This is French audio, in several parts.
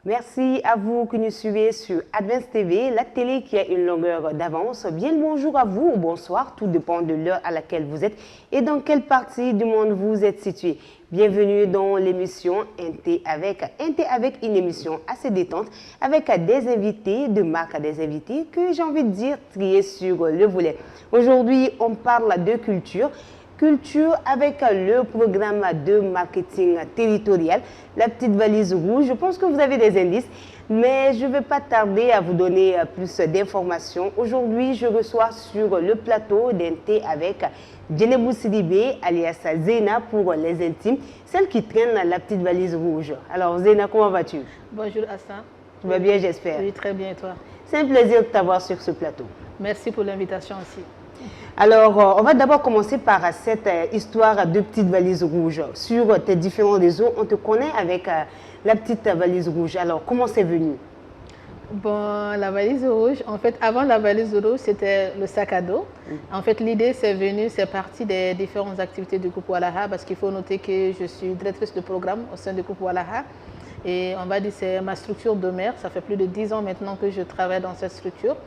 Merci à vous qui nous suivez sur Advance TV, la télé qui a une longueur d'avance. Bien le bonjour à vous ou bonsoir, tout dépend de l'heure à laquelle vous êtes et dans quelle partie du monde vous êtes situé. Bienvenue dans l'émission Inté avec une émission assez détente avec des invités de marque, des invités que j'ai envie de dire triés sur le volet. Aujourd'hui, on parle de culture. Culture avec le programme de marketing territorial, la petite valise rouge. Je pense que vous avez des indices, mais je ne vais pas tarder à vous donner plus d'informations. Aujourd'hui, je reçois sur le plateau d'Inté avec Djenebou Sidibé, alias Zena pour les intimes, celle qui traîne la petite valise rouge. Alors Zena, comment vas-tu? Bonjour Hassan. Tu vas bien, j'espère? Oui, très bien, et toi? C'est un plaisir de t'avoir sur ce plateau. Merci pour l'invitation aussi. Alors, on va d'abord commencer par cette histoire de petite valise rouge. Sur tes différents réseaux, on te connaît avec la petite valise rouge. Alors, comment c'est venu? Bon, la valise rouge, en fait, avant la valise rouge, c'était le sac à dos. En fait, l'idée, c'est parti des différentes activités du groupe Walaha, parce qu'il faut noter que je suis directrice de programme au sein du groupe Walaha. Et on va dire c'est ma structure de mère. Ça fait plus de 10 ans maintenant que je travaille dans cette structure.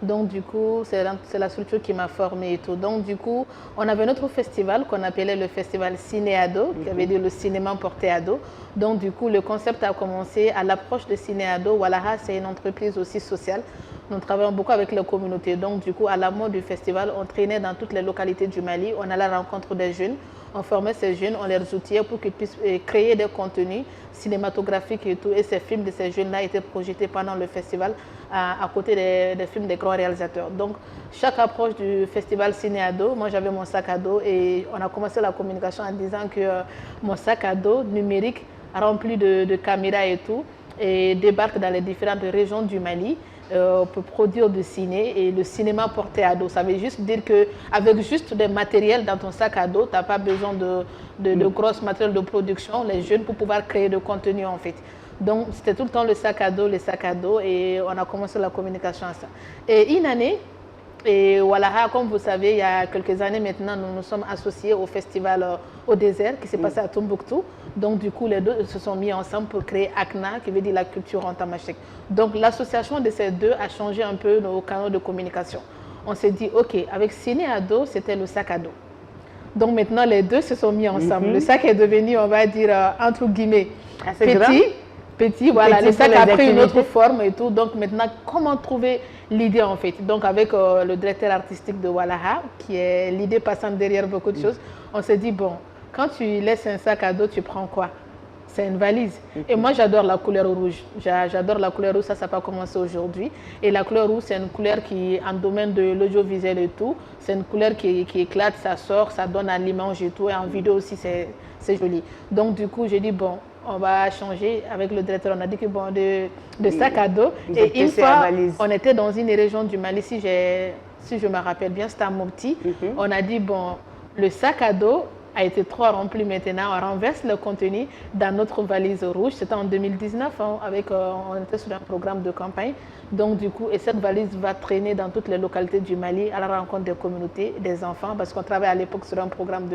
Donc, du coup, c'est la structure qui m'a formée et tout. Donc, du coup, on avait notre festival qu'on appelait le festival Ciné-Ado, qui avait dit le cinéma porté ado. Donc, du coup, le concept a commencé à l'approche de Ciné-Ado. Walaha, c'est une entreprise aussi sociale. Nous travaillons beaucoup avec les communautés. Donc, du coup, à l'amont du festival, on traînait dans toutes les localités du Mali. On allait à la rencontre des jeunes. On formait ces jeunes, on les outillait pour qu'ils puissent créer des contenus cinématographiques et tout. Et ces films de ces jeunes-là étaient projetés pendant le festival à côté des films des grands réalisateurs. Donc, chaque approche du festival Ciné-Ado, moi j'avais mon sac à dos et on a commencé la communication en disant que mon sac à dos numérique rempli de caméras et tout et débarque dans les différentes régions du Mali. Peut produire du ciné et le cinéma porté à dos. Ça veut juste dire qu'avec juste des matériels dans ton sac à dos, tu n'as pas besoin de gros matériels de production, les jeunes, pour pouvoir créer de contenu en fait. Donc c'était tout le temps le sac à dos et on a commencé la communication à ça. Et une année, et voilà, comme vous savez, il y a quelques années maintenant, nous nous sommes associés au festival au désert qui s'est passé à Tombouctou. Donc, du coup, les deux se sont mis ensemble pour créer ACNA, qui veut dire la culture en tamashek. Donc, l'association de ces deux a changé un peu nos canaux de communication. On s'est dit, OK, avec Ciné-Ado, c'était le sac à dos. Donc, maintenant, les deux se sont mis ensemble. Le sac est devenu, on va dire, entre guillemets, petit, voilà, le sac a pris une autre forme et tout. Donc maintenant, comment trouver l'idée en fait? Donc avec le directeur artistique de Walaha, qui est l'idée passante derrière beaucoup de choses, on s'est dit, bon, quand tu laisses un sac à dos, tu prends quoi? C'est une valise. Et moi, j'adore la couleur rouge. J'adore la couleur rouge, ça n'a pas commencé aujourd'hui. Et la couleur rouge, c'est une couleur qui est en domaine de l'audiovisuel et tout. C'est une couleur qui éclate, ça sort, ça donne à l'image et tout. Et en vidéo aussi, c'est joli. Donc du coup, j'ai dit, bon, on va changer avec le directeur. On a dit que bon, de sac à dos. Et une fois, on était dans une région du Mali, si je me rappelle bien, c'était à Mopti. On a dit, bon, le sac à dos a été trop rempli maintenant. On renverse le contenu dans notre valise rouge. C'était en 2019, hein, on était sur un programme de campagne. Donc du coup, et cette valise va traîner dans toutes les localités du Mali à la rencontre des communautés, des enfants, parce qu'on travaille à l'époque sur un programme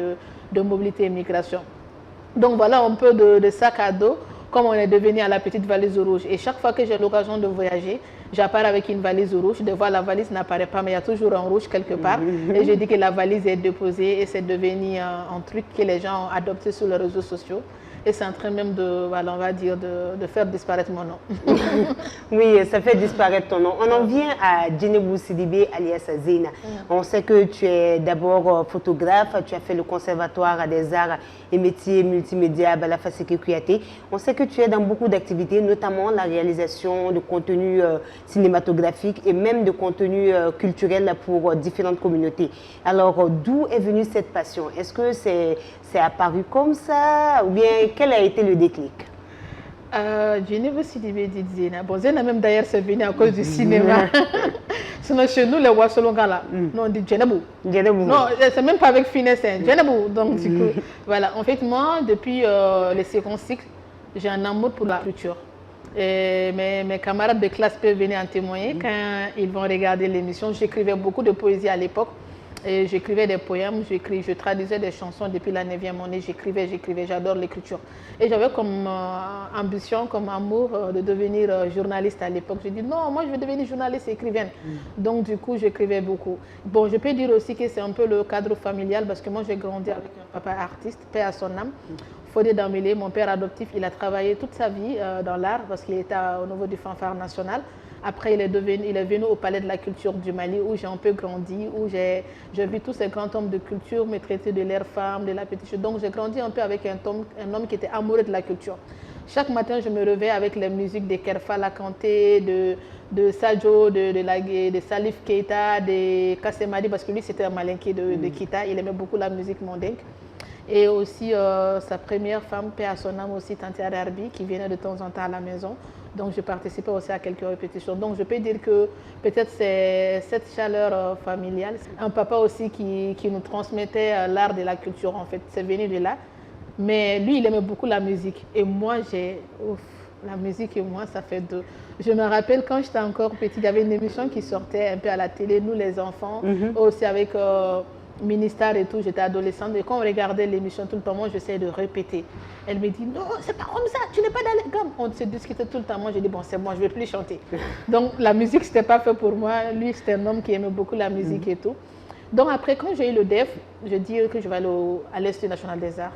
de mobilité et migration. Donc voilà un peu de sac à dos, comme on est devenu à la petite valise rouge. Et chaque fois que j'ai l'occasion de voyager, j'apparais avec une valise rouge. Des fois, la valise n'apparaît pas, mais il y a toujours un rouge quelque part. Et je dis que la valise est déposée et c'est devenu un truc que les gens ont adopté sur les réseaux sociaux. Et c'est en train même voilà, on va dire, de faire disparaître mon nom. Oui, ça fait disparaître ton nom. On en vient à Djenebou Sidibé, alias Zena. On sait que tu es d'abord photographe, tu as fait le conservatoire des arts et métiers multimédia à Balafaseke Kouyaté. On sait que tu es dans beaucoup d'activités, notamment la réalisation de contenu cinématographique et même de contenu culturel pour différentes communautés. Alors, d'où est venue cette passion? Est-ce que c'est apparu comme ça ou bien quel a été le déclic? Djenebou Sidibé dit Zena. Bon, Zena même d'ailleurs c'est venu à cause du cinéma. Sinon chez nous les Wassolonga là, non on dit Djenebou. Non, c'est même pas avec finesse, hein. Djenebou. Donc du coup, voilà. En fait moi depuis les seconds cycles, j'ai un amour pour la culture. Et mes camarades de classe peuvent venir en témoigner quand ils vont regarder l'émission. J'écrivais beaucoup de poésie à l'époque. Et j'écrivais des poèmes, je traduisais des chansons depuis la 9e année, j'écrivais, j'adore l'écriture. Et j'avais comme ambition, comme amour de devenir journaliste à l'époque. J'ai dit non, moi je veux devenir journaliste et écrivaine. Donc du coup, j'écrivais beaucoup. Bon, je peux dire aussi que c'est un peu le cadre familial parce que moi j'ai grandi avec un papa artiste, paix à son âme. Fodé Dambélé, mon père adoptif, il a travaillé toute sa vie dans l'art parce qu'il était au niveau du fanfare national. Après, il est venu au Palais de la Culture du Mali où j'ai un peu grandi, où j'ai vu tous ces grands hommes de culture me traiter de l'air femme, de la petite chose. Donc, j'ai grandi un peu avec un homme qui était amoureux de la culture. Chaque matin, je me levais avec les musiques de Kerfa Lakanté, de Sadio, de Salif Keita, de Kassemadi, parce que lui, c'était un malinqué de Kita. Il aimait beaucoup la musique mandingue. Et aussi sa première femme, paix à son âme aussi, Tante Arbi, qui venait de temps en temps à la maison. Donc, je participais aussi à quelques répétitions. Donc, je peux dire que peut-être c'est cette chaleur familiale. Un papa aussi qui nous transmettait l'art de la culture, en fait. C'est venu de là. Mais lui, il aimait beaucoup la musique. Et moi, la musique et moi, ça fait deux. Je me rappelle quand j'étais encore petite, il y avait une émission qui sortait un peu à la télé, nous les enfants, aussi avec Ministère et tout, j'étais adolescente. Et quand on regardait l'émission tout le temps, moi, j'essayais de répéter. Elle me dit, non, c'est pas comme ça, tu n'es pas dans les gammes. On se discutait tout le temps. Moi, j'ai dit, bon, c'est bon, je ne vais plus chanter. Donc, la musique, ce n'était pas fait pour moi. Lui, c'était un homme qui aimait beaucoup la musique et tout. Donc, après, quand j'ai eu le DEF, je dis que je vais aller à l'Institut national des arts.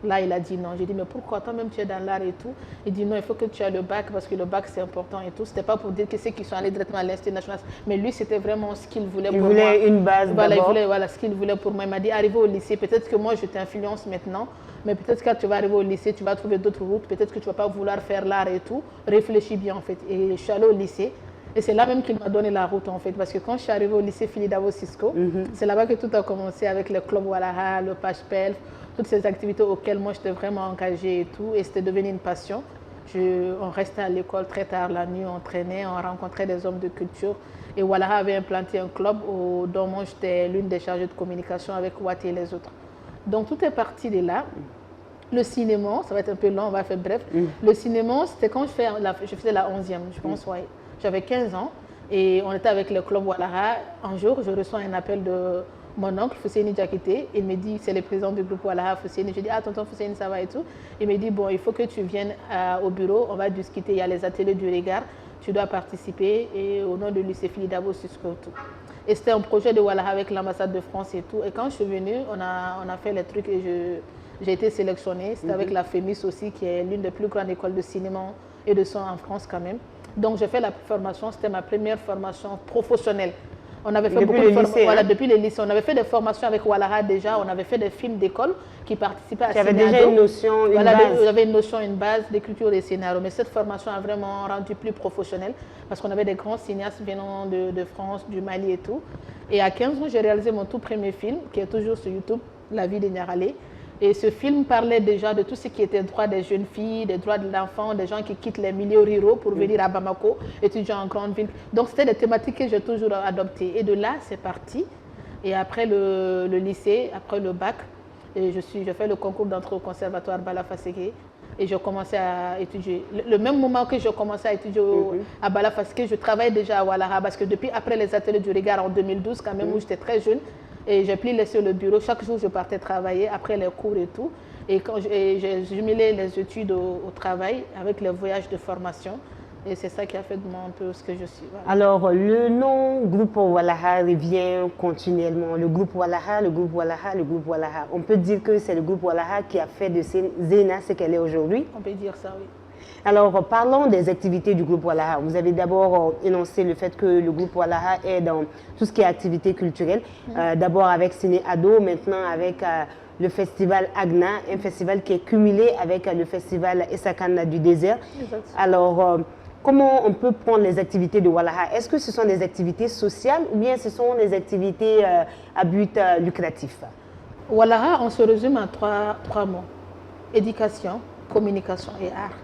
Là, il a dit non. J'ai dit, mais pourquoi toi-même tu es dans l'art et tout? Il dit non, il faut que tu aies le bac parce que le bac c'est important et tout. C'était pas pour dire que ceux qui sont allés directement à l'Institut national, mais lui c'était vraiment ce qu'il voulait pour moi. Il voulait une base Voilà, d'abord. voilà ce qu'il voulait pour moi. Il m'a dit, arrivé au lycée, peut-être que moi je t'influence maintenant, mais peut-être que quand tu vas arriver au lycée, tu vas trouver d'autres routes. Peut-être que tu vas pas vouloir faire l'art et tout. Réfléchis bien en fait. Et je suis allée au lycée. Et c'est là même qu'il m'a donné la route en fait, parce que quand je suis arrivée au lycée Philippe Davo Cisco, c'est là-bas que tout a commencé avec le club Walaha, le Page-Pelf, toutes ces activités auxquelles moi j'étais vraiment engagée et tout, et c'était devenu une passion. On restait à l'école très tard la nuit, on traînait, on rencontrait des hommes de culture. Et Walaha avait implanté un club dont moi j'étais l'une des chargées de communication avec Wati et les autres. Donc tout est parti de là. Le cinéma, ça va être un peu long, on va faire bref. Le cinéma, c'était quand je faisais la 11e, je pense, ouais. J'avais 15 ans et on était avec le club Walaha. Un jour, je reçois un appel de mon oncle, Fousseini Diakité. Il me dit, c'est le président du groupe Walaha, Fousseini. Je dis, ah, tonton Fousseini, ça va et tout. Il me dit, bon, il faut que tu viennes au bureau, on va discuter. Il y a les ateliers du regard, tu dois participer et au nom de lycée Philippe Dabo Cisco tout. Et c'était un projet de Walaha avec l'ambassade de France et tout. Et quand je suis venue, on a fait les trucs et j'ai été sélectionnée. C'était avec la FEMIS aussi, qui est l'une des plus grandes écoles de cinéma et de son en France quand même. Donc j'ai fait la formation, c'était ma première formation professionnelle. On avait fait depuis beaucoup de formations. Voilà, depuis les lycées. On avait fait des formations avec Walaha déjà, on avait fait des films d'école qui participaient à Cinéado. Tu avais déjà une notion, une base. J'avais une notion, une base d'écriture des scénarios. Mais cette formation a vraiment rendu plus professionnel parce qu'on avait des grands cinéastes venant de France, du Mali et tout. Et à 15 ans, j'ai réalisé mon tout premier film qui est toujours sur YouTube, La vie de Nyaralé. Et ce film parlait déjà de tout ce qui était droit des jeunes filles, des droits de l'enfant, des gens qui quittent les milieux ruraux pour venir à Bamako, étudier en grande ville. Donc c'était des thématiques que j'ai toujours adoptées. Et de là, c'est parti. Et après le lycée, après le bac, je fais le concours d'entrée au conservatoire Bala-Fasségué. Et je commençais à étudier. Le même moment que je commençais à étudier à Bala-Fasségué, je travaillais déjà à Walaha parce que depuis après les ateliers du regard en 2012, quand même où j'étais très jeune, et j'ai pu laisser le bureau. Chaque jour, je partais travailler après les cours et tout. Et quand j'ai jumelé les études au travail avec les voyages de formation. Et c'est ça qui a fait de moi un peu ce que je suis. Voilà. Alors, le nom groupe Walaha revient continuellement. Le groupe Walaha, le groupe Walaha, le groupe Walaha. On peut dire que c'est le groupe Walaha qui a fait de Zena ce qu'elle est aujourd'hui. On peut dire ça, oui. Alors, parlons des activités du groupe Walaha. Vous avez d'abord énoncé le fait que le groupe Walaha est dans tout ce qui est activité culturelle. D'abord avec Ciné Ado, maintenant avec le festival Agna, un festival qui est cumulé avec le festival Essakana du désert. Exact. Alors, comment on peut prendre les activités de Walaha? Est-ce que ce sont des activités sociales ou bien ce sont des activités à but lucratif? Walaha, on se résume en trois mots. Éducation, communication et art.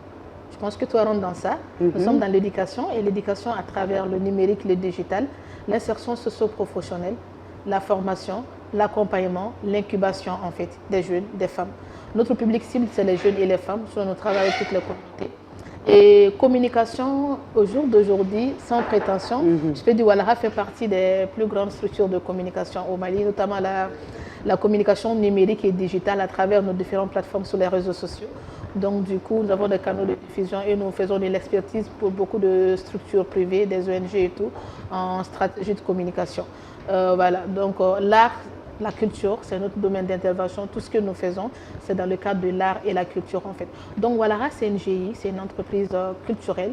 Je pense que toi rentres dans ça. Nous sommes dans l'éducation et l'éducation à travers le numérique, le digital, l'insertion socio-professionnelle, la formation, l'accompagnement, l'incubation en fait des jeunes, des femmes. Notre public cible, c'est les jeunes et les femmes. Sur nous travaillons avec toutes les communautés. Et communication, au jour d'aujourd'hui, sans prétention, je peux dire Walahra fait partie des plus grandes structures de communication au Mali, notamment la communication numérique et digitale à travers nos différentes plateformes sur les réseaux sociaux. Donc du coup, nous avons des canaux de diffusion et nous faisons de l'expertise pour beaucoup de structures privées, des ONG et tout, en stratégie de communication. Voilà, donc l'art, la culture, c'est notre domaine d'intervention. Tout ce que nous faisons, c'est dans le cadre de l'art et la culture en fait. Donc Walahra, c'est une GI, c'est une entreprise culturelle.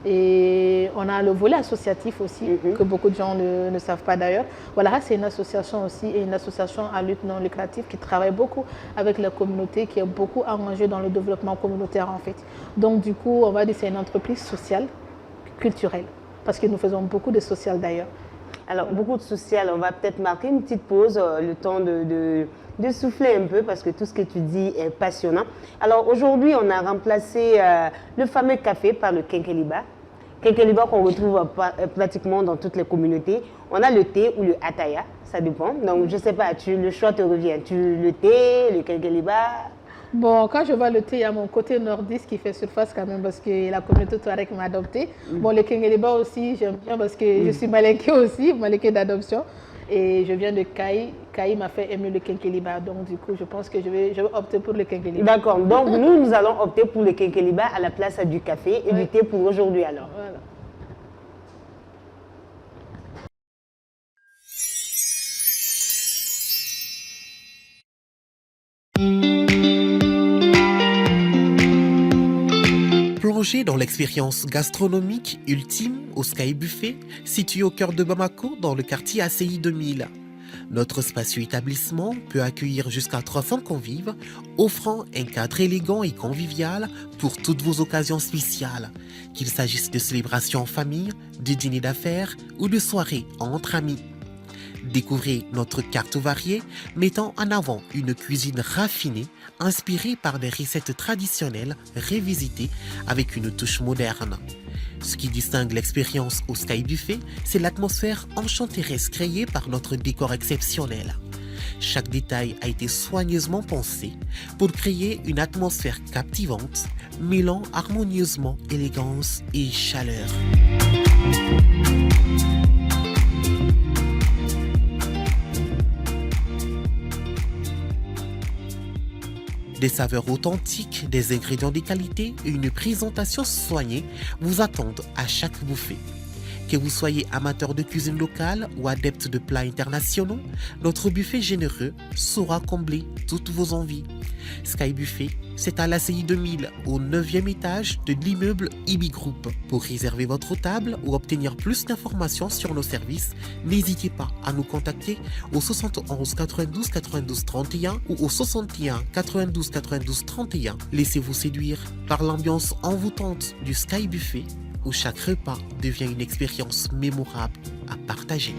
Et on a le volet associatif aussi, que beaucoup de gens ne savent pas d'ailleurs. Walahra, c'est une association aussi, et une association à lutte non lucrative qui travaille beaucoup avec la communauté, qui est beaucoup engagée dans le développement communautaire en fait. Donc du coup, on va dire que c'est une entreprise sociale, culturelle, parce que nous faisons beaucoup de social d'ailleurs. Alors, beaucoup de social, on va peut-être marquer une petite pause, le temps de souffler un peu parce que tout ce que tu dis est passionnant. Alors, aujourd'hui, on a remplacé le fameux café par le kenkeliba. Kenkeliba qu'on retrouve pratiquement dans toutes les communautés. On a le thé ou le ataya, ça dépend. Donc, je ne sais pas, le choix te revient. Le thé, le kenkeliba. Bon, quand je vois le thé, il y a mon côté nordiste qui fait surface quand même parce que la communauté touareg m'a adopté. Bon, le kenkeliba aussi, j'aime bien parce que je suis malinké aussi, malinké d'adoption. Et je viens de Kaï. Kaï m'a fait aimer le kenkeliba. Donc, du coup, je pense que je vais opter pour le kenkeliba. D'accord. Donc, nous allons opter pour le kenkeliba à la place du café et du thé pour aujourd'hui alors. Voilà. Plongez dans l'expérience gastronomique ultime au Sky Buffet, situé au cœur de Bamako, dans le quartier ACI 2000. Notre spacieux établissement peut accueillir jusqu'à 300 convives, offrant un cadre élégant et convivial pour toutes vos occasions spéciales, qu'il s'agisse de célébrations en famille, de dîners d'affaires ou de soirées entre amis. Découvrez notre carte variée mettant en avant une cuisine raffinée inspirée par des recettes traditionnelles révisitées avec une touche moderne. Ce qui distingue l'expérience au Sky Buffet, c'est l'atmosphère enchanteresse créée par notre décor exceptionnel. Chaque détail a été soigneusement pensé pour créer une atmosphère captivante, mêlant harmonieusement élégance et chaleur. Des saveurs authentiques, des ingrédients de qualité et une présentation soignée vous attendent à chaque bouffée. Que vous soyez amateur de cuisine locale ou adepte de plats internationaux, notre buffet généreux saura combler toutes vos envies. Sky Buffet, c'est à l'ACI 2000, au 9e étage de l'immeuble IBI Group. Pour réserver votre table ou obtenir plus d'informations sur nos services, n'hésitez pas à nous contacter au 71 92 92 31 ou au 61 92 92 31. Laissez-vous séduire par l'ambiance envoûtante du Sky Buffet, où chaque repas devient une expérience mémorable à partager.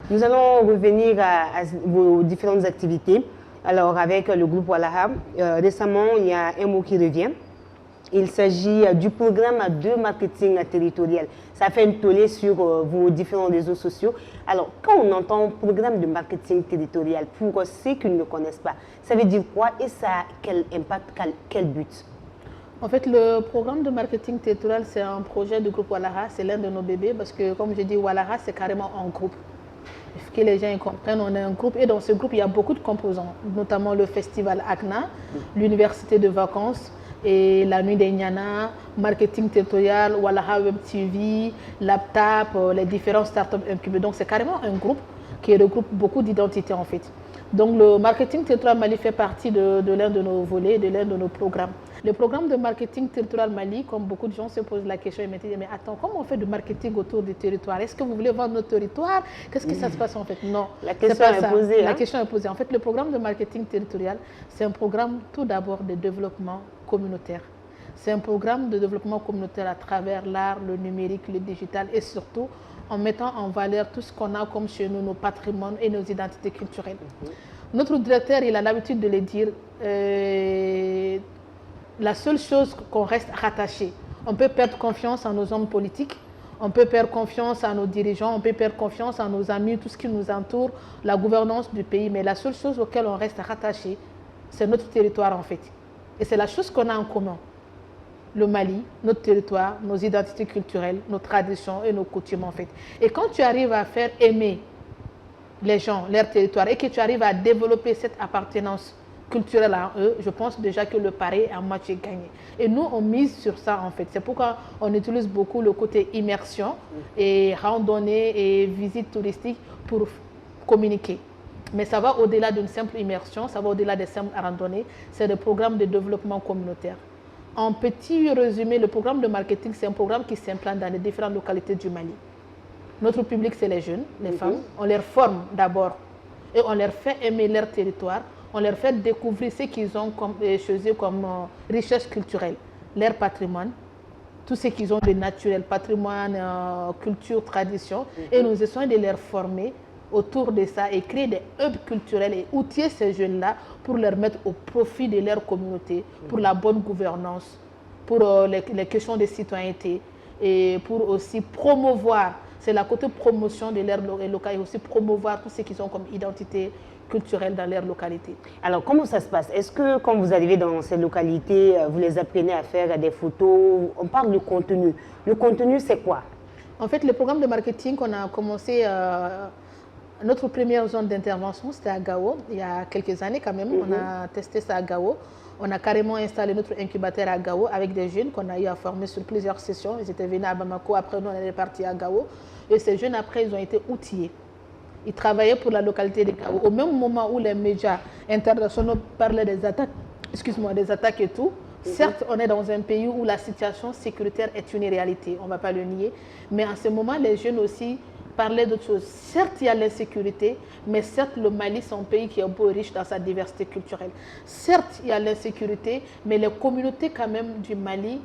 Nous allons revenir à vos différentes activités. Alors, avec le groupe Walahra, récemment, il y a un mot qui revient. Il s'agit du programme de marketing territorial. Ça fait une tollée sur vos différents réseaux sociaux. Alors, quand on entend programme de marketing territorial, pour ceux qui ne connaissent pas, ça veut dire quoi et ça a quel impact, quel but? En fait, le programme de marketing territorial, c'est un projet du groupe Walahra. C'est l'un de nos bébés parce que, comme je dis, Walahra, c'est carrément un groupe. Il faut que les gens comprennent, on est un groupe et dans ce groupe, il y a beaucoup de composants, notamment le festival ACNA, l'université de vacances, et la nuit des Nyana, marketing territorial, Walahra Web TV, LabTap, les différents startups incubés. Donc c'est carrément un groupe qui regroupe beaucoup d'identités en fait. Donc le marketing territorial Mali fait partie de l'un de nos volets, de l'un de nos programmes. Le programme de marketing territorial Mali, comme beaucoup de gens se posent la question, ils me disent mais attends, comment on fait du marketing autour du territoire? Est-ce que vous voulez vendre notre territoire? Qu'est-ce que ça se passe en fait? Non, la question est posée. La question est posée. En fait, le programme de marketing territorial, c'est un programme tout d'abord de développement communautaire. C'est un programme de développement communautaire à travers l'art, le numérique, le digital et surtout en mettant en valeur tout ce qu'on a comme chez nous, nos patrimoines et nos identités culturelles. Notre directeur, il a l'habitude de le dire, la seule chose qu'on reste rattaché, on peut perdre confiance en nos hommes politiques, On peut perdre confiance à nos dirigeants, on peut perdre confiance à nos amis, tout ce qui nous entoure, la gouvernance du pays. Mais la seule chose auquel on reste rattaché, c'est notre territoire en fait. Et c'est la chose qu'on a en commun. Le Mali, notre territoire, nos identités culturelles, nos traditions et nos coutumes en fait. Et quand tu arrives à faire aimer les gens, leur territoire, et que tu arrives à développer cette appartenance culturelle à eux, je pense déjà que le pari est à moitié gagné. Et nous, on mise sur ça en fait. C'est pourquoi on utilise beaucoup le côté immersion et randonnée et visite touristique pour communiquer. Mais ça va au-delà d'une simple immersion, ça va au-delà des simples randonnées. C'est des programmes de développement communautaire. En petit résumé, le programme de marketing, c'est un programme qui s'implante dans les différentes localités du Mali. Notre public, c'est les jeunes, les femmes. On les forme d'abord et on leur fait aimer leur territoire. On leur fait découvrir ce qu'ils ont chez eux comme richesse culturelle, leur patrimoine, tout ce qu'ils ont de naturel, patrimoine, culture, tradition. Et nous essayons de les former autour de ça et créer des hubs culturels et outiller ces jeunes-là pour leur mettre au profit de leur communauté, pour la bonne gouvernance, pour les questions de citoyenneté et pour aussi promouvoir, c'est la côté promotion de leur localité, et aussi promouvoir tout ce qu'ils ont comme identité culturelle dans leur localité. Alors, comment ça se passe? Est-ce que quand vous arrivez dans ces localités, vous les apprenez à faire des photos? On parle du contenu. Le contenu, c'est quoi? En fait, le programme de marketing qu'on a commencé, notre première zone d'intervention, c'était à Gao, il y a quelques années quand même. On a testé ça à Gao. On a carrément installé notre incubateur à Gao avec des jeunes qu'on a eu à former sur plusieurs sessions. Ils étaient venus à Bamako, après nous on est partis à Gao. Et ces jeunes, après, ils ont été outillés. Ils travaillaient pour la localité de Gao. Au même moment où les médias internationaux parlaient des attaques, des attaques et tout, certes, on est dans un pays où la situation sécuritaire est une réalité, on ne va pas le nier, mais en ce moment, les jeunes aussi parlaient d'autres choses. Certes, il y a l'insécurité, mais certes, le Mali, c'est un pays qui est beau et riche dans sa diversité culturelle. Certes, il y a l'insécurité, mais les communautés quand même du Mali,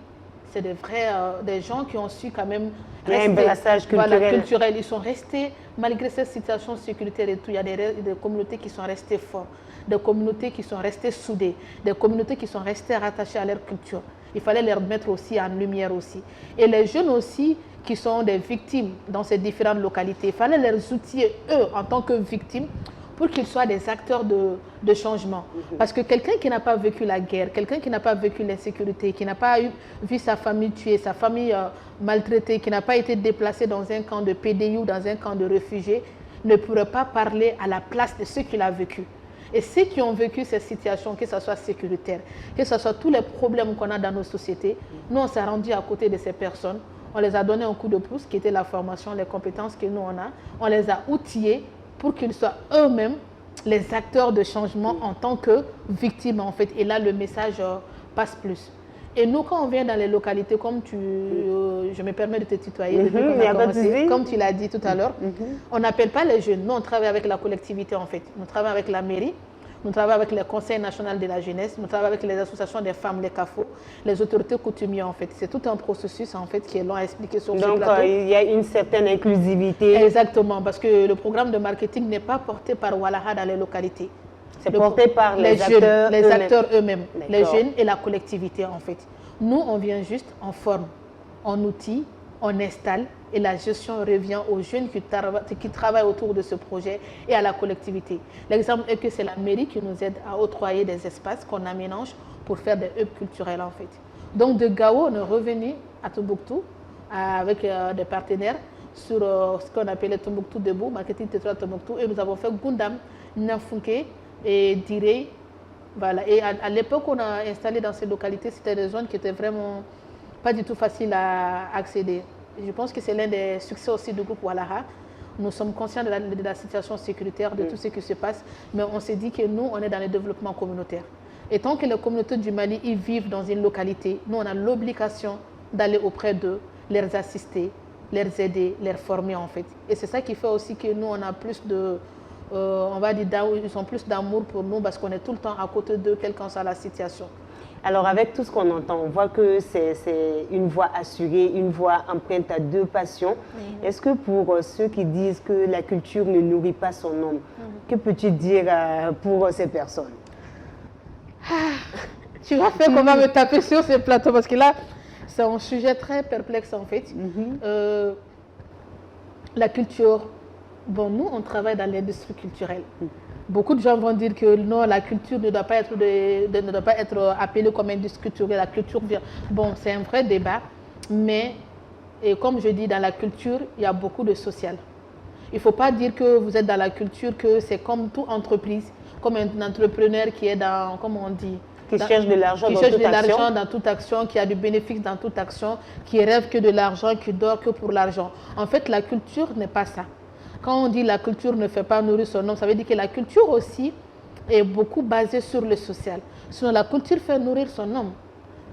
c'est des gens qui ont su quand même rester. Un brassage culturel. Voilà, culturel. Ils sont restés, malgré cette situation sécuritaire et tout, il y a des communautés qui sont restées fortes, des communautés qui sont restées soudées, des communautés qui sont restées rattachées à leur culture. Il fallait les mettre aussi en lumière aussi. Et les jeunes aussi, qui sont des victimes dans ces différentes localités, il fallait les outiller, eux, en tant que victimes, pour qu'ils soient des acteurs de changement. Parce que quelqu'un qui n'a pas vécu la guerre, quelqu'un qui n'a pas vécu l'insécurité, qui n'a pas vu sa famille tuée, sa famille maltraitée, qui n'a pas été déplacé dans un camp de PDI ou dans un camp de réfugiés, ne pourrait pas parler à la place de ceux qu'il a vécu. Et ceux qui ont vécu ces situations, que ce soit sécuritaire, que ce soit tous les problèmes qu'on a dans nos sociétés, nous on s'est rendu à côté de ces personnes, on les a donné un coup de pouce, qui était la formation, les compétences que nous on a, on les a outillés pour qu'ils soient eux-mêmes les acteurs de changement en tant que victimes en fait. Et là, le message passe plus. Et nous, quand on vient dans les localités, comme je me permets de te tutoyer, comme tu l'as dit tout à l'heure, on n'appelle pas les jeunes. Nous, on travaille avec la collectivité en fait. Nous travaillons avec la mairie, nous travaillons avec le Conseil national de la jeunesse, nous travaillons avec les associations des femmes, les CAFO, les autorités coutumières en fait. C'est tout un processus en fait qui est long à expliquer sur ce plateau. Donc, il y a une certaine inclusivité. Exactement, parce que le programme de marketing n'est pas porté par Walaha dans les localités. C'est porté par les acteurs eux-mêmes, les jeunes et la collectivité en fait. Nous, on vient juste, on forme, on outille, on installe et la gestion revient aux jeunes qui travaillent autour de ce projet et à la collectivité. L'exemple est que c'est la mairie qui nous aide à octroyer des espaces qu'on aménage pour faire des hubs culturels en fait. Donc de Gao, on est revenu à Tombouctou avec des partenaires sur ce qu'on appelait Tombouctou Debout, Marketing Territoire Tombouctou, et nous avons fait Gundam, Nafunke et Diré. Voilà. Et à l'époque, on a installé dans ces localités, c'était des zones qui étaient vraiment pas du tout faciles à accéder. Je pense que c'est l'un des succès aussi du groupe Walaha. Nous sommes conscients de la situation sécuritaire, de tout ce qui se passe, mais on s'est dit que nous, on est dans le développement communautaire. Et tant que les communautés du Mali y vivent dans une localité, nous, on a l'obligation d'aller auprès d'eux, les assister, les aider, les former en fait. Et c'est ça qui fait aussi que nous, on a plus de... on va dire, ils ont plus d'amour pour nous parce qu'on est tout le temps à côté d'eux, quelle qu'en soit la situation. Alors, avec tout ce qu'on entend, on voit que c'est une voie assurée, une voie empreinte à deux passions. Est-ce que pour ceux qui disent que la culture ne nourrit pas son homme, que peux-tu dire pour ces personnes? Tu vas faire comment me taper sur ce plateau parce que là, C'est un sujet très perplexe en fait. La culture, bon, nous on travaille dans l'industrie culturelle. Beaucoup de gens vont dire que non, la culture ne doit pas être appelée comme industrie culturelle. La culture vient. Bon, c'est un vrai débat, mais et comme je dis, dans la culture, il y a beaucoup de social. Il ne faut pas dire que vous êtes dans la culture, que c'est comme toute entreprise, comme un entrepreneur qui est dans, comme on dit, qui cherche de l'argent dans toute action, qui a du bénéfice dans toute action, qui rêve que de l'argent, qui dort que pour l'argent. En fait, la culture n'est pas ça. Quand on dit la culture ne fait pas nourrir son homme, ça veut dire que la culture aussi est beaucoup basée sur le social. Sinon, la culture fait nourrir son homme.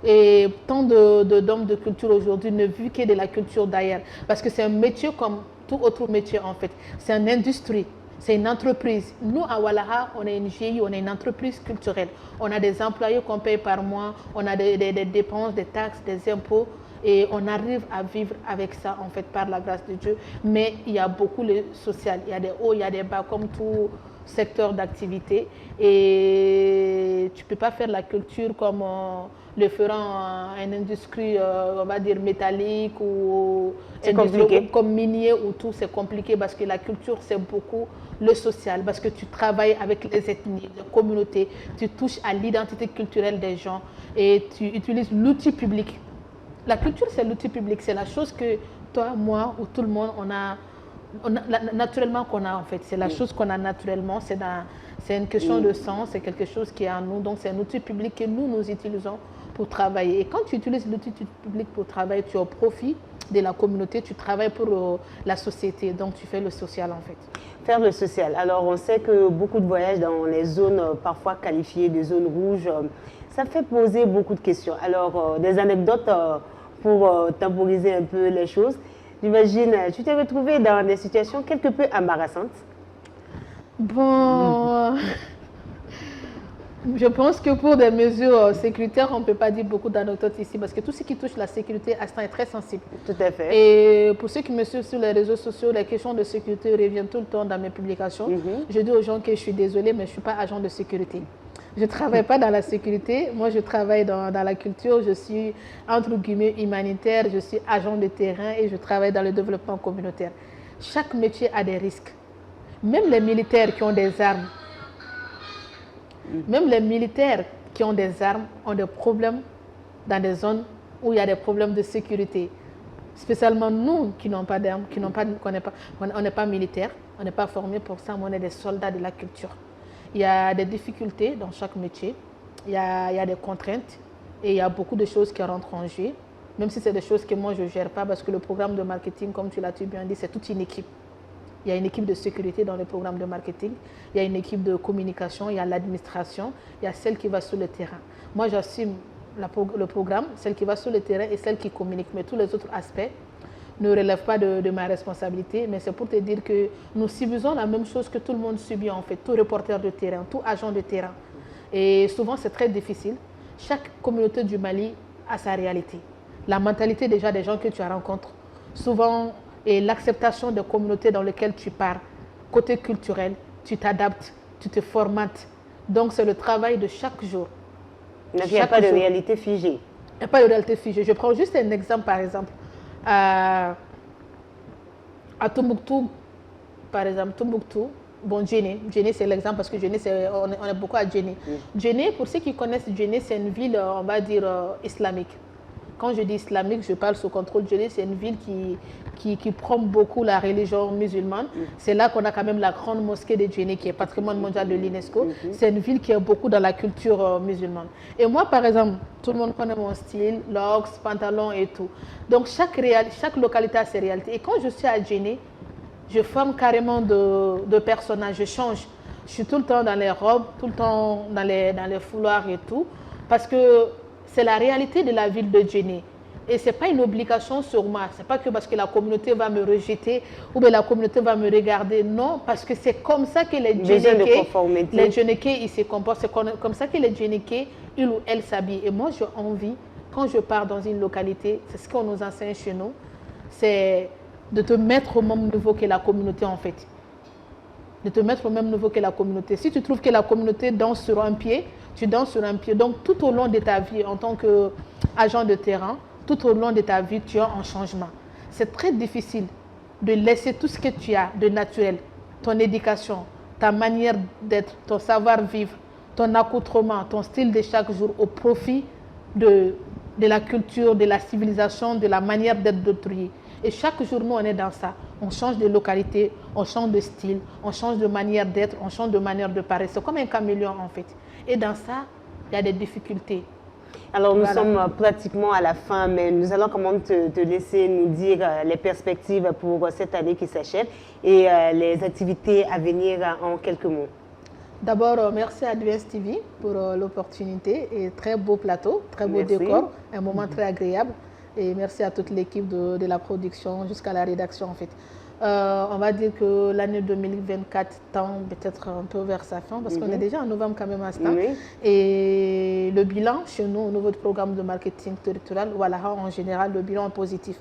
Et tant d'hommes de culture aujourd'hui ne vivent que de la culture d'ailleurs. Parce que c'est un métier comme tout autre métier en fait. C'est une industrie, c'est une entreprise. Nous, à Walaa, on est une GIE, on est une entreprise culturelle. On a des employés qu'on paye par mois, on a des dépenses, des taxes, des impôts. Et on arrive à vivre avec ça, en fait, par la grâce de Dieu. Mais il y a beaucoup de social. Il y a des hauts, il y a des bas, comme tout secteur d'activité. Et tu ne peux pas faire la culture comme le fera une industrie, on va dire, métallique ou comme minier ou tout. C'est compliqué parce que la culture, c'est beaucoup le social. Parce que tu travailles avec les ethnies, les communautés. Tu touches à l'identité culturelle des gens et tu utilises l'outil public. La culture, c'est l'outil public, c'est la chose que toi, moi ou tout le monde, on a naturellement qu'on a en fait. C'est la chose qu'on a naturellement, c'est une question de sens, c'est quelque chose qui est en nous. Donc c'est un outil public que nous utilisons pour travailler. Et quand tu utilises l'outil public pour travailler, tu as profit de la communauté, tu travailles pour la société, donc tu fais le social en fait. Faire le social. Alors on sait que beaucoup de voyages dans les zones parfois qualifiées de zones rouges, ça fait poser beaucoup de questions. Alors, des anecdotes pour temporiser un peu les choses. J'imagine, tu t'es retrouvée dans des situations quelque peu embarrassantes. Bon, je pense que pour des mesures sécuritaires, on ne peut pas dire beaucoup d'anecdotes ici parce que tout ce qui touche la sécurité à ce temps est très sensible. Tout à fait. Et pour ceux qui me suivent sur les réseaux sociaux, les questions de sécurité reviennent tout le temps dans mes publications. Je dis aux gens que je suis désolée, mais je ne suis pas agent de sécurité. Je ne travaille pas dans la sécurité, moi je travaille dans la culture, je suis entre guillemets humanitaire, je suis agent de terrain et je travaille dans le développement communautaire. Chaque métier a des risques. Même les militaires qui ont des armes, ont des problèmes dans des zones où il y a des problèmes de sécurité. Spécialement nous qui n'ont pas d'armes, on n'est pas militaires, on n'est pas formés pour ça, mais on est des soldats de la culture. Il y a des difficultés dans chaque métier, il y a des contraintes et il y a beaucoup de choses qui rentrent en jeu, même si c'est des choses que moi je ne gère pas parce que le programme de marketing, comme tu l'as bien dit, c'est toute une équipe. Il y a une équipe de sécurité dans le programme de marketing, il y a une équipe de communication, il y a l'administration, il y a celle qui va sur le terrain. Moi j'assume le programme, celle qui va sur le terrain et celle qui communique, mais tous les autres aspects ne relève pas de ma responsabilité, mais c'est pour te dire que nous subissons la même chose que tout le monde subit en fait, tout reporter de terrain, tout agent de terrain. Et souvent c'est très difficile. Chaque communauté du Mali a sa réalité. La mentalité déjà des gens que tu rencontres, souvent, et l'acceptation des communautés dans lesquelles tu pars, côté culturel, tu t'adaptes, tu te formates. Donc c'est le travail de chaque jour. Donc il n'y a pas de réalité figée. Il n'y a pas de réalité figée. Je prends juste un exemple par exemple. À Tombouctou, par exemple, bon, Djenné c'est l'exemple parce que Djenné, on est beaucoup à Djenné. Djenné, pour ceux qui connaissent Djenné, c'est une ville, on va dire, islamique. Quand je dis islamique, je parle sous contrôle. Djenné, c'est une ville qui prend beaucoup la religion musulmane. C'est là qu'on a quand même la grande mosquée de Djenné, qui est patrimoine mondial de l'UNESCO. C'est une ville qui est beaucoup dans la culture musulmane. Et moi, par exemple, tout le monde connaît mon style, locks, pantalon et tout. Donc, chaque localité a ses réalités. Et quand je suis à Djenné, je forme carrément de personnages, je change. Je suis tout le temps dans les robes, tout le temps dans les foulards et tout. Parce que c'est la réalité de la ville de Djenné. Et ce n'est pas une obligation sur moi. Ce n'est pas que parce que la communauté va me rejeter ou bien la communauté va me regarder. Non, parce que c'est comme ça que les Djennékés, ils se comportent. C'est comme ça que les Djennékés, ils ou elles s'habillent. Et moi, j'ai envie, quand je pars dans une localité, c'est ce qu'on nous enseigne chez nous, c'est de te mettre au même niveau que la communauté en fait. De te mettre au même niveau que la communauté. Si tu trouves que la communauté danse sur un pied, tu danses sur un pied. Donc tout au long de ta vie en tant qu'agent de terrain, tout au long de ta vie, tu es en changement. C'est très difficile de laisser tout ce que tu as de naturel, ton éducation, ta manière d'être, ton savoir-vivre, ton accoutrement, ton style de chaque jour au profit de la culture, de la civilisation, de la manière d'être d'autrui. Et chaque jour, nous, on est dans ça. On change de localité, on change de style, on change de manière d'être, on change de manière de paraître. C'est comme un caméléon, en fait. Et dans ça, il y a des difficultés. Alors, nous sommes pratiquement à la fin, mais nous allons quand même te laisser nous dire les perspectives pour cette année qui s'achève et les activités à venir en quelques mots. D'abord, merci à Advance TV pour l'opportunité et très beau plateau, très beau décor, un moment très agréable. Et merci à toute l'équipe de la production jusqu'à la rédaction en fait. On va dire que l'année 2024 tend peut-être un peu vers sa fin parce qu'on est déjà en novembre quand même à ce temps. Et le bilan chez nous au niveau du programme de marketing territorial, voilà, en général, le bilan est positif.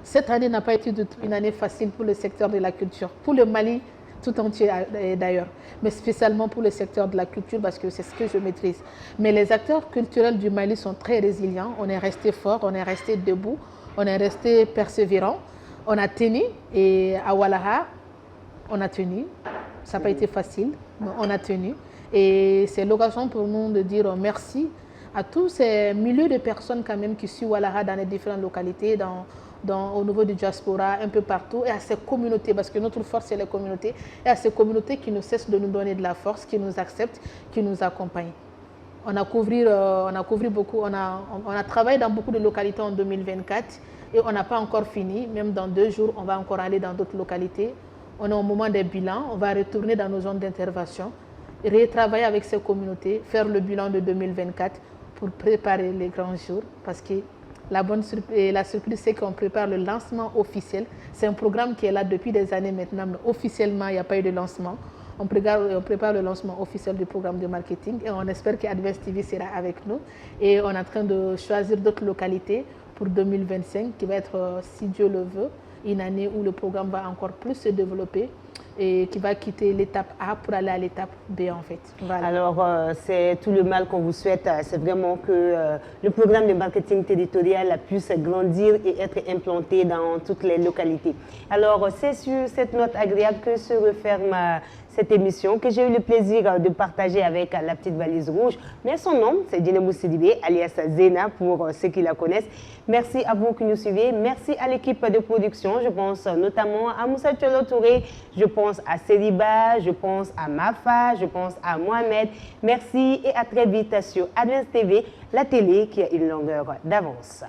Cette année n'a pas été une année facile pour le secteur de la culture, pour le Mali tout entier d'ailleurs, mais spécialement pour le secteur de la culture parce que c'est ce que je maîtrise. Mais les acteurs culturels du Mali sont très résilients, on est resté fort, on est resté debout, on est resté persévérant. On a tenu et à Walaha, on a tenu. Ça n'a pas été facile, mais on a tenu. Et c'est l'occasion pour nous de dire merci à tous ces milliers de personnes quand même qui suivent Walaha dans les différentes localités, au niveau du diaspora, un peu partout, et à ces communautés, parce que notre force, c'est les communautés, et à ces communautés qui ne cessent de nous donner de la force, qui nous acceptent, qui nous accompagnent. On a couvert beaucoup, on a travaillé dans beaucoup de localités en 2024 et on n'a pas encore fini. Même dans 2 jours, on va encore aller dans d'autres localités. On est au moment des bilans, on va retourner dans nos zones d'intervention, retravailler avec ces communautés, faire le bilan de 2024 pour préparer les grands jours. Parce que la surprise, c'est qu'on prépare le lancement officiel. C'est un programme qui est là depuis des années maintenant, mais officiellement, il n'y a pas eu de lancement. On prépare le lancement officiel du programme de marketing et on espère qu'Advance TV sera avec nous. Et on est en train de choisir d'autres localités pour 2025 qui va être, si Dieu le veut, une année où le programme va encore plus se développer et qui va quitter l'étape A pour aller à l'étape B en fait. Voilà. Alors, c'est tout le mal qu'on vous souhaite. C'est vraiment que le programme de marketing territorial puisse grandir et être implanté dans toutes les localités. Alors, c'est sur cette note agréable que se referme cette émission que j'ai eu le plaisir de partager avec la petite valise rouge. Mais son nom, c'est Djinemou Sidibé, alias Zena, pour ceux qui la connaissent. Merci à vous qui nous suivez. Merci à l'équipe de production. Je pense notamment à Moussa Tcholo Touré. Je pense à Seriba. Je pense à Mafa. Je pense à Mohamed. Merci et à très vite sur Advance TV, la télé qui a une longueur d'avance.